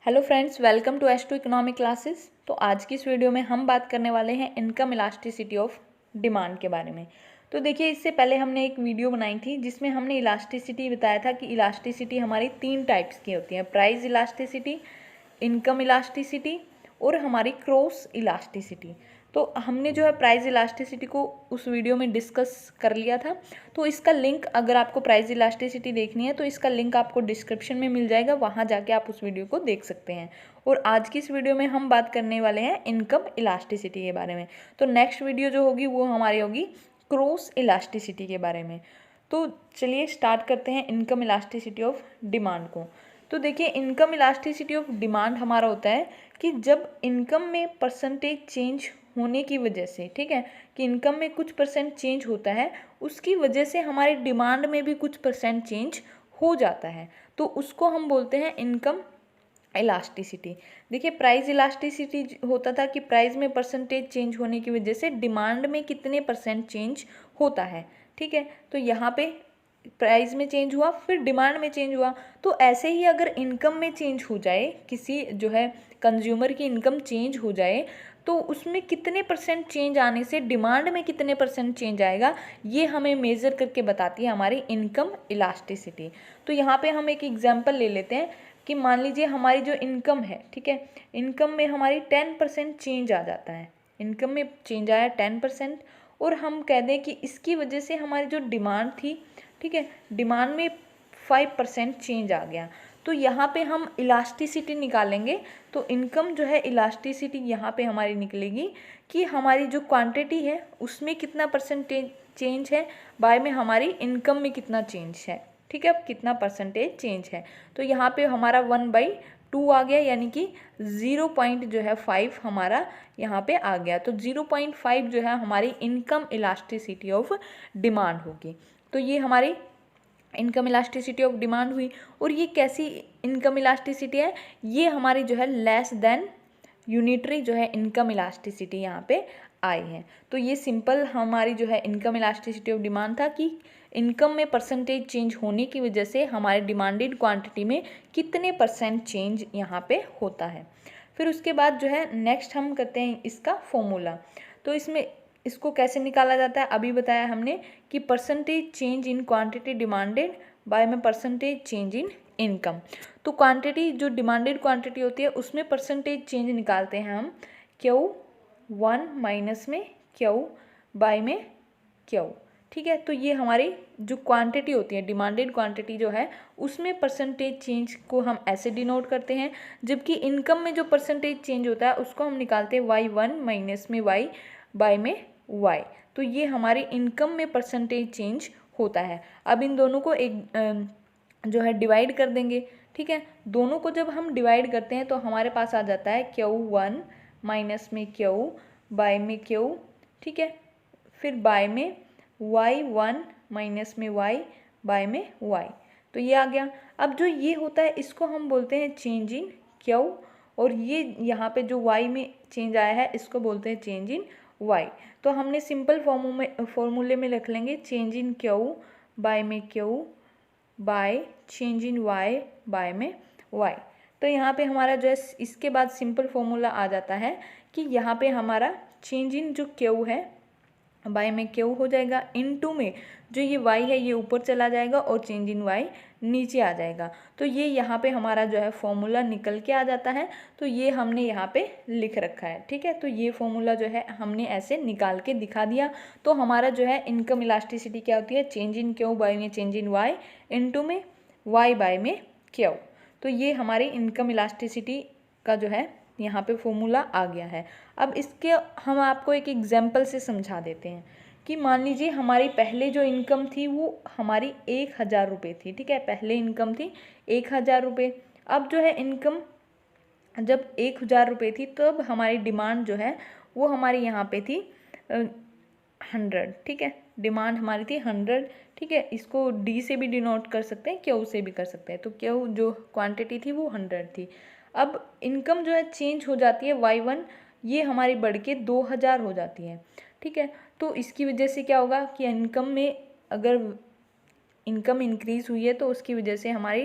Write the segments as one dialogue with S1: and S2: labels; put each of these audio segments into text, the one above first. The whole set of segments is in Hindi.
S1: Hello friends, welcome to H2 economic classes. तो आज की इस वीडियो में हम बात करने वाले हैं इनकम इलास्टिसिटी ऑफ डिमांड के बारे में। तो देखिए, इससे पहले हमने एक वीडियो बनाई थी जिसमें हमने इलास्टिसिटी बताया था कि इलास्टिसिटी हमारी 3 टाइप्स की होती है: प्राइस इलास्टिसिटी, इनकम इलास्टिसिटी और हमारी क्रॉस इलास्टिसिटी। तो हमने जो है प्राइस इलास्टिसिटी को उस वीडियो में डिस्कस कर लिया था। तो इसका लिंक, अगर आपको प्राइस इलास्टिसिटी देखनी है तो इसका लिंक आपको डिस्क्रिप्शन में मिल जाएगा, वहाँ जाके आप उस वीडियो को देख सकते हैं। और आज की इस वीडियो में हम बात करने वाले हैं इनकम इलास्टिसिटी के बारे में। तो नेक्स्ट वीडियो जो होगी वो हमारी होगी क्रॉस इलास्टिसिटी के बारे में। तो चलिए स्टार्ट करते हैं इनकम इलास्टिसिटी ऑफ डिमांड को। तो देखिए, इनकम इलास्टिसिटी ऑफ डिमांड हमारा होता है कि जब इनकम में परसेंटेज चेंज होने की वजह से, ठीक है, कि इनकम में कुछ परसेंट चेंज होता है, उसकी वजह से हमारी डिमांड में भी कुछ परसेंट चेंज हो जाता है, तो उसको हम बोलते हैं इनकम इलास्टिसिटी। देखिए, प्राइस इलास्टिसिटी होता था कि प्राइस में परसेंटेज चेंज होने की वजह से डिमांड में कितने परसेंट चेंज होता है, ठीक है। तो यहाँ पे प्राइस में चेंज हुआ, फिर डिमांड में चेंज हुआ। तो ऐसे ही अगर इनकम में चेंज हो जाए, किसी जो है कंज्यूमर की इनकम चेंज हो जाए, तो उसमें कितने परसेंट चेंज आने से डिमांड में कितने परसेंट चेंज आएगा, ये हमें मेज़र करके बताती है हमारी इनकम इलास्टिसिटी। तो यहाँ पे हम एक एग्जांपल ले लेते हैं कि मान लीजिए हमारी जो इनकम है, ठीक है, इनकम में हमारी 10% चेंज आ जाता है। इनकम में चेंज आया 10%, और हम कह दें कि इसकी वजह से हमारी जो डिमांड थी, ठीक है, डिमांड में 5% चेंज आ गया। तो यहाँ पे हम इलास्टिसिटी निकालेंगे। तो इनकम जो है इलास्टिसिटी यहाँ पे हमारी निकलेगी कि हमारी जो क्वांटिटी है उसमें कितना परसेंटेज चेंज है, बाय में हमारी इनकम में कितना चेंज है, ठीक है, अब कितना परसेंटेज चेंज है। तो यहाँ पे हमारा 1/2 आ गया, यानी कि 0.5 हमारा यहाँ पे आ गया। तो 0.5 जो है हमारी इनकम इलास्टिसिटी ऑफ डिमांड होगी। तो ये हमारी इनकम इलास्टिसिटी ऑफ डिमांड हुई। और ये कैसी इनकम इलास्टिसिटी है, ये हमारी जो है लेस देन यूनिटरी जो है इनकम इलास्टिसिटी यहाँ पे आई है। तो ये सिंपल हमारी जो है इनकम इलास्टिसिटी ऑफ डिमांड था कि इनकम में परसेंटेज चेंज होने की वजह से हमारे डिमांडेड क्वांटिटी में कितने परसेंट चेंज यहाँ पे होता है। फिर उसके बाद जो है नेक्स्ट हम करते हैं इसका फॉर्मूला। तो इसमें इसको कैसे निकाला जाता है अभी बताया हमने कि percentage change in quantity demanded by में परसेंटेज चेंज इन इनकम। तो क्वांटिटी जो डिमांडेड क्वांटिटी होती है उसमें परसेंटेज चेंज निकालते हैं हम Q1 माइनस में Q बाय में Q, ठीक है। तो ये हमारी जो क्वांटिटी होती है, डिमांडेड क्वांटिटी जो है, उसमें परसेंटेज चेंज को हम ऐसे डिनोट करते हैं, जबकि इनकम में जो परसेंटेज चेंज होता है उसको हम निकालते हैं Y1 माइनस में Y बाय में Y। तो ये हमारी इनकम में परसेंटेज चेंज होता है। अब इन दोनों को एक जो है डिवाइड कर देंगे, ठीक है। दोनों को जब हम डिवाइड करते हैं तो हमारे पास आ जाता है Q1 माइनस में Q बाय में Q, ठीक है, फिर बाय में Y1 माइनस में Y बाय में Y। तो ये आ गया। अब जो ये होता है इसको हम बोलते हैं चेंज इन Q, और ये यहाँ पे जो Y में चेंज आया है इसको बोलते हैं चेंज इन Y। तो हमने सिंपल फॉर्मूले में लिख लेंगे चेंज इन Q बाय में Q by change in Y by में Y। तो यहाँ पे हमारा जो है इसके बाद सिंपल फॉर्मूला आ जाता है कि यहाँ पे हमारा चेंज इन जो Q है बाय में Q हो जाएगा, इनटू में जो ये Y है ये ऊपर चला जाएगा और चेंज इन Y नीचे आ जाएगा। तो ये यहाँ पे हमारा जो है फॉर्मूला निकल के आ जाता है। तो ये हमने यहाँ पे लिख रखा है, ठीक है। तो ये फॉर्मूला जो है हमने ऐसे निकाल के दिखा दिया। तो हमारा जो है इनकम इलास्टिसिटी क्या होती है, चेंज इन Q बाय में चेंज इन Y, इनटू में Y बाय में Q। तो ये हमारी इनकम इलास्टिसिटी का जो है यहाँ पे फॉर्मूला आ गया है। अब इसके हम आपको एक एग्जाम्पल से समझा देते हैं कि मान लीजिए हमारी पहले जो इनकम थी वो हमारी 1000 रुपये थी, ठीक है, पहले इनकम थी 1000 रुपये। अब जो है इनकम जब 1000 रुपये थी तब हमारी डिमांड जो है वो हमारी यहाँ पे थी 100, ठीक है, डिमांड हमारी थी 100, ठीक है। इसको D से भी डिनोट कर सकते हैं, Q से भी कर सकते हैं। तो Q जो क्वांटिटी थी वो 100 थी। अब इनकम जो है चेंज हो जाती है Y1, ये हमारी बढ़ के 2000 हो जाती है, ठीक है। तो इसकी वजह से क्या होगा कि इनकम में अगर इनकम इंक्रीज़ हुई है तो उसकी वजह से हमारी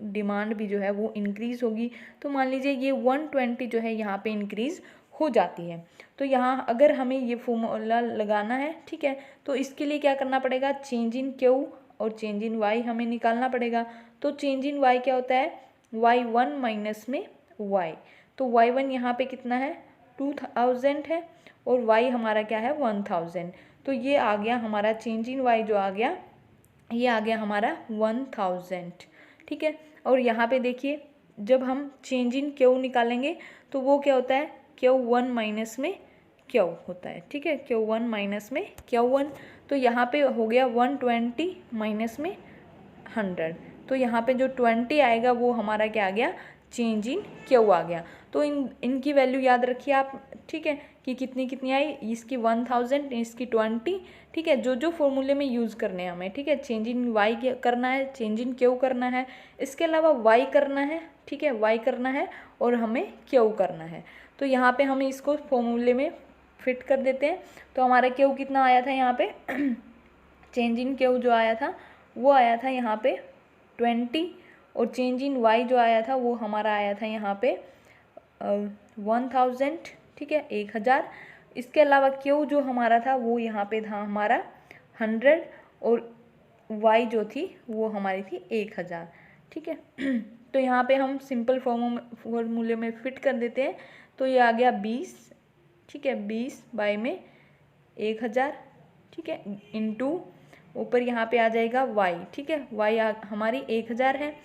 S1: डिमांड भी जो है वो इंक्रीज़ होगी। तो मान लीजिए ये 120 जो है यहाँ पे इंक्रीज़ हो जाती है। तो यहाँ अगर हमें ये फॉर्मूला लगाना है, ठीक है, तो इसके लिए क्या करना पड़ेगा, चेंज इन क्यू और चेंज इन वाई हमें निकालना पड़ेगा। तो चेंज इन वाई क्या होता है, y1 माइनस में y। तो y1 यहाँ पे कितना है, 2000 है, और y हमारा क्या है, 1000। तो ये आ गया हमारा चेंज इन y जो आ गया, ये आ गया हमारा 1000, ठीक है। और यहाँ पे देखिए जब हम चेंज इन क्यू निकालेंगे तो वो क्या होता है, Q1 माइनस में Q होता है, ठीक है, Q1 माइनस में Q1। तो यहाँ पे हो गया 120 माइनस में 100। तो यहाँ पे जो 20 आएगा वो हमारा क्या आ गया, चेंज इन क्यू आ गया। तो इनकी वैल्यू याद रखिए आप, ठीक है, कि कितनी कितनी आई, इसकी 1000, इसकी 20, ठीक है। जो जो फॉर्मूले में यूज़ करने हैं हमें, ठीक है, चेंज इन वाई करना है, चेंज इन क्यू करना है, इसके अलावा वाई करना है, ठीक है, वाई करना है, और हमें क्यू करना है। तो यहाँ पे हम इसको फॉर्मूले में फिट कर देते हैं। तो हमारा क्यू कितना आया था यहाँ पे चेंज इन क्यू जो आया था वो आया था यहाँ पे 20, और चेंज इन वाई जो आया था वो हमारा आया था यहाँ पे 1000, ठीक है, 1000। इसके अलावा क्यू जो हमारा था वो यहाँ पे था हमारा 100, और वाई जो थी वो हमारी थी 1000, ठीक है। तो यहाँ पे हम सिंपल फॉर्मूले में फिट कर देते हैं। तो ये आ गया 20, ठीक है, 20 बाई में 1000, ठीक है, इंटू ऊपर यहाँ पे आ जाएगा y, ठीक है, y हमारी 1000 है,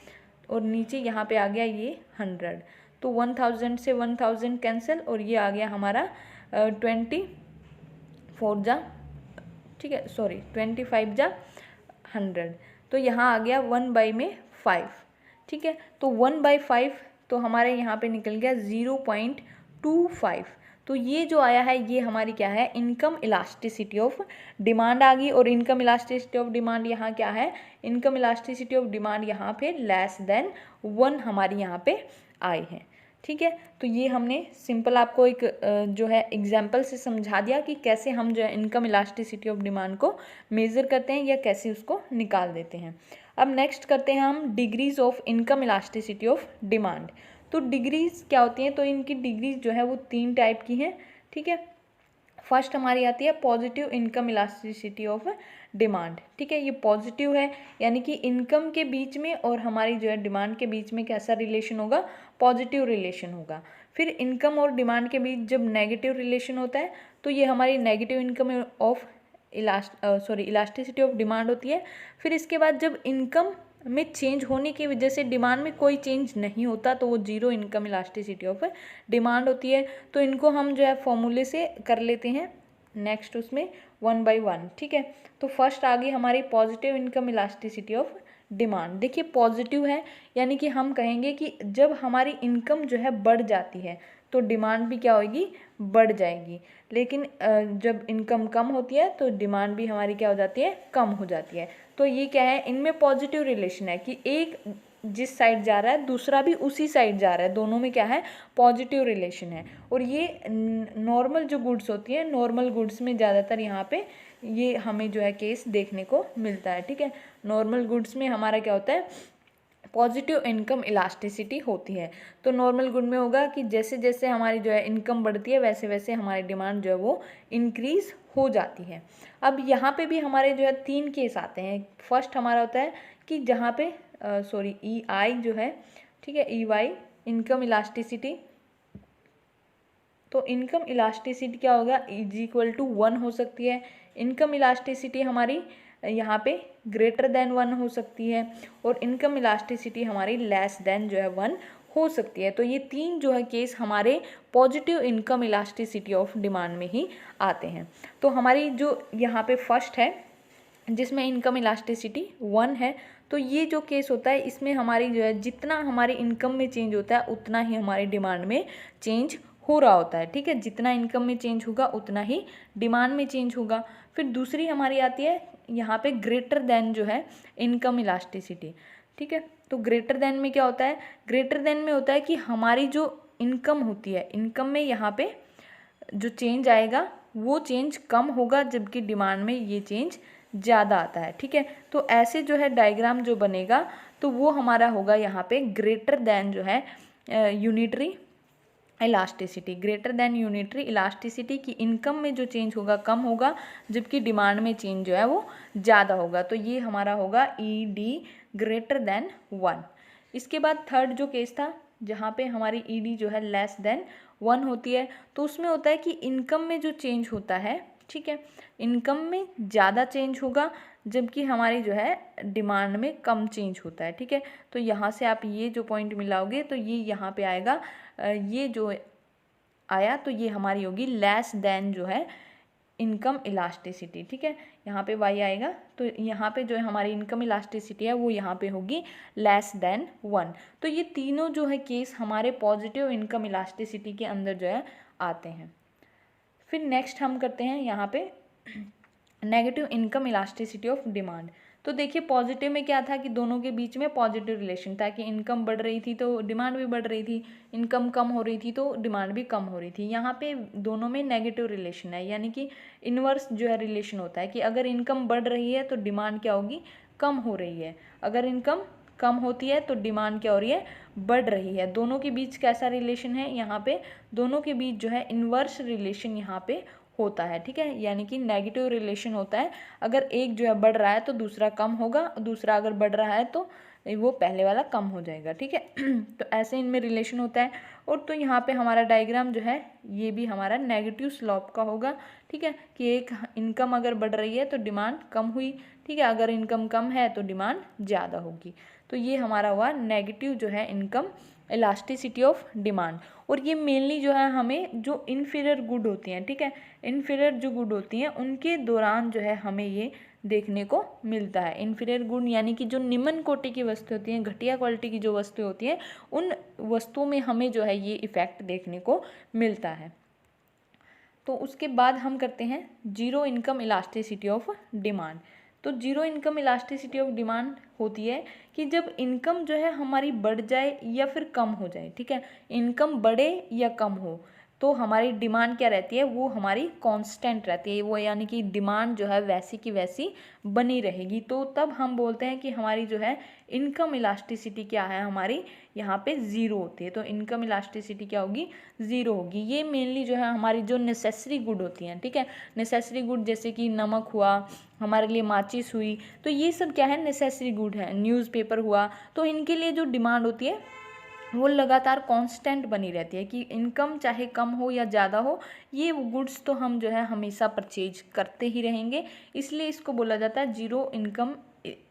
S1: और नीचे यहाँ पे आ गया ये 100। तो 1000 से 1000 कैंसिल, और ये आ गया हमारा 24 जा, ठीक है, सॉरी 25 जा 100। तो यहाँ आ गया 1/5, ठीक है। तो 1/5 तो हमारे यहाँ पे निकल गया 0.25। तो ये जो आया है ये हमारी क्या है, इनकम इलास्टिसिटी ऑफ डिमांड आ गई। और इनकम इलास्टिसिटी ऑफ डिमांड यहाँ क्या है, इनकम इलास्टिसिटी ऑफ डिमांड यहाँ पे लेस देन 1 हमारी यहाँ पे आई है, ठीक है। तो ये हमने सिंपल आपको एक जो है एग्जाम्पल से समझा दिया कि कैसे हम जो है इनकम इलास्टिसिटी ऑफ डिमांड को मेज़र करते हैं या कैसे उसको निकाल देते हैं। अब नेक्स्ट करते हैं हम degrees of income elasticity of demand. तो डिग्रीज क्या होती हैं, तो इनकी डिग्रीज जो है वो 3 टाइप की हैं, ठीक है। फर्स्ट हमारी आती है positive income elasticity of demand, ठीक है। ये पॉजिटिव है, यानी कि इनकम के बीच में और हमारी जो है डिमांड के बीच में कैसा रिलेशन होगा, पॉजिटिव रिलेशन होगा। फिर इनकम और डिमांड के बीच जब नेगेटिव रिलेशन होता है तो ये हमारी negative income of elasticity of demand होती है। फिर इसके बाद जब इनकम में चेंज होने की वजह से डिमांड में कोई चेंज नहीं होता तो वो zero income elasticity of demand होती है। तो इनको हम जो है फॉर्मूले से कर लेते हैं नेक्स्ट उसमें 1 by 1, ठीक है। तो फर्स्ट आ गई हमारी positive income elasticity of demand. देखिए पॉजिटिव है, यानी कि हम कहेंगे कि जब हमारी इनकम जो है बढ़ जाती है तो डिमांड भी क्या होगी, बढ़ जाएगी। लेकिन जब इनकम कम होती है तो डिमांड भी हमारी क्या हो जाती है, कम हो जाती है। तो ये क्या है, इनमें पॉजिटिव रिलेशन है कि एक जिस साइड जा रहा है दूसरा भी उसी साइड जा रहा है, दोनों में क्या है, पॉजिटिव रिलेशन है। और ये नॉर्मल जो गुड्स होती है, नॉर्मल गुड्स में ज़्यादातर यहाँ पे ये हमें जो है केस देखने को मिलता है, ठीक है। नॉर्मल गुड्स में हमारा क्या होता है, पॉजिटिव इनकम इलास्टिसिटी होती है। तो नॉर्मल गुड में होगा कि जैसे जैसे हमारी जो है इनकम बढ़ती है वैसे वैसे हमारी डिमांड जो है वो इंक्रीज़ हो जाती है। अब यहाँ पे भी हमारे जो है 3 केस आते हैं। फर्स्ट हमारा होता है कि जहाँ पे EI जो है, ठीक है, EY इनकम इलास्टिसिटी। तो इनकम इलास्टिसिटी क्या होगा, =1 हो सकती है। इनकम इलास्टिसिटी हमारी यहाँ पे ग्रेटर देन 1 हो सकती है, और इनकम इलास्टिसिटी हमारी लेस देन जो है 1 हो सकती है। तो ये 3 जो है केस हमारे positive income elasticity of demand में ही आते हैं। तो हमारी जो यहाँ पे फर्स्ट है जिसमें इनकम इलास्टिसिटी 1 है, तो ये जो केस होता है इसमें हमारी जो है जितना हमारी इनकम में चेंज होता है उतना ही हमारी डिमांड में चेंज हो रहा होता है, ठीक है। जितना इनकम में चेंज होगा उतना ही डिमांड में चेंज होगा। फिर दूसरी हमारी आती है यहाँ पे ग्रेटर देन जो है इनकम इलास्टिसिटी, ठीक है। तो ग्रेटर देन में क्या होता है, ग्रेटर देन में होता है कि हमारी जो इनकम होती है, इनकम में यहाँ पे जो चेंज आएगा वो चेंज कम होगा, जबकि डिमांड में ये चेंज ज़्यादा आता है, ठीक है। तो ऐसे जो है डायग्राम जो बनेगा तो वो हमारा होगा यहाँ पे ग्रेटर देन जो है unitary elasticity. Greater than unitary elasticity की इनकम में जो चेंज होगा कम होगा, जबकि डिमांड में चेंज जो है वो ज़्यादा होगा। तो ये हमारा होगा ई डी ग्रेटर देन 1। इसके बाद थर्ड जो केस था जहाँ पे हमारी ई डी जो है लेस देन 1 होती है, तो उसमें होता है कि इनकम में जो चेंज होता है, ठीक है, इनकम में ज़्यादा चेंज होगा जबकि हमारी जो है डिमांड में कम चेंज होता है, ठीक है। तो यहाँ से आप ये जो पॉइंट मिलाओगे तो ये यहाँ पे आएगा, ये जो आया तो ये हमारी होगी लेस देन जो है इनकम इलास्टिसिटी, ठीक है। यहाँ पे y आएगा तो यहाँ पे जो है हमारी इनकम इलास्टिसिटी है वो यहाँ पे होगी लेस देन 1। तो ये तीनों जो है केस हमारे पॉजिटिव इनकम इलास्टिसिटी के अंदर जो है आते हैं। फिर नेक्स्ट हम करते हैं यहाँ पे negative income elasticity of demand. तो देखिए पॉजिटिव में क्या था कि दोनों के बीच में पॉजिटिव रिलेशन था कि इनकम बढ़ रही थी तो डिमांड भी बढ़ रही थी, इनकम कम हो रही थी तो डिमांड भी कम हो रही थी। यहाँ पे दोनों में नेगेटिव रिलेशन है, यानी कि इन्वर्स जो है रिलेशन होता है कि अगर इनकम बढ़ रही है तो डिमांड क्या होगी, कम हो रही है। अगर इनकम कम होती है तो डिमांड क्या हो रही है, बढ़ रही है। दोनों के बीच कैसा रिलेशन है, यहाँ पे दोनों के बीच जो है इन्वर्स रिलेशन यहाँ पे होता है, ठीक है, यानी कि नेगेटिव रिलेशन होता है। अगर एक जो है बढ़ रहा है तो दूसरा कम होगा, दूसरा अगर बढ़ रहा है तो वो पहले वाला कम हो जाएगा, ठीक है। तो ऐसे इनमें रिलेशन होता है। और तो यहाँ पे हमारा डायग्राम जो है ये भी हमारा नेगेटिव स्लोप का होगा, ठीक है, कि एक इनकम अगर बढ़ रही है तो डिमांड कम हुई, ठीक है, अगर इनकम कम है तो डिमांड ज़्यादा होगी। तो ये हमारा हुआ नेगेटिव जो है इनकम इलास्टिसिटी ऑफ डिमांड। और ये मेनली जो है हमें जो इन्फीरियर गुड होती हैं, ठीक है, इन्फीरियर जो गुड होती हैं उनके दौरान जो है हमें ये देखने को मिलता है। इन्फीरियर गुड यानी कि जो निम्न कोटि की वस्तु होती हैं, घटिया क्वालिटी की जो वस्तुएं होती हैं, उन वस्तुओं में हमें जो है ये इफ़ेक्ट देखने को मिलता है। तो उसके बाद हम करते हैं zero income elasticity of demand. तो zero income elasticity of demand होती है कि जब इनकम जो है हमारी बढ़ जाए या फिर कम हो जाए, ठीक है, इनकम बढ़े या कम हो तो हमारी डिमांड क्या रहती है, वो हमारी कांस्टेंट रहती है, वो यानी कि डिमांड जो है वैसी की वैसी बनी रहेगी। तो तब हम बोलते हैं कि हमारी जो है इनकम इलास्टिसिटी क्या है, हमारी यहाँ पे ज़ीरो होती है। तो इनकम इलास्टिसिटी क्या होगी, ज़ीरो होगी। ये मेनली जो है हमारी जो नेसेसरी गुड होती हैं, ठीक है, नेसेसरी गुड जैसे कि नमक हुआ, हमारे लिए माचिस हुई, तो ये सब क्या है, नेसेसरी गुड है। न्यूज़पेपर हुआ, तो इनके लिए जो डिमांड होती है वो लगातार कांस्टेंट बनी रहती है कि इनकम चाहे कम हो या ज़्यादा हो, ये गुड्स तो हम जो है हमेशा परचेज करते ही रहेंगे। इसलिए इसको बोला जाता है जीरो इनकम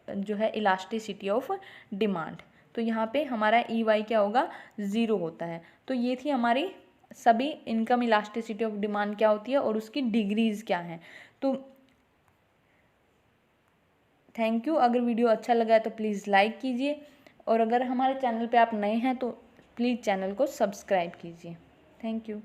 S1: जो है इलास्टिसिटी ऑफ डिमांड। तो यहाँ पे हमारा ई वाई क्या होगा, ज़ीरो होता है। तो ये थी हमारी सभी इनकम इलास्टिसिटी ऑफ डिमांड क्या होती है और उसकी डिग्रीज क्या हैं। तो थैंक यू। अगर वीडियो अच्छा लगा है तो प्लीज़ लाइक कीजिए, और अगर हमारे चैनल पे आप नए हैं तो प्लीज़ चैनल को सब्सक्राइब कीजिए। Thank you.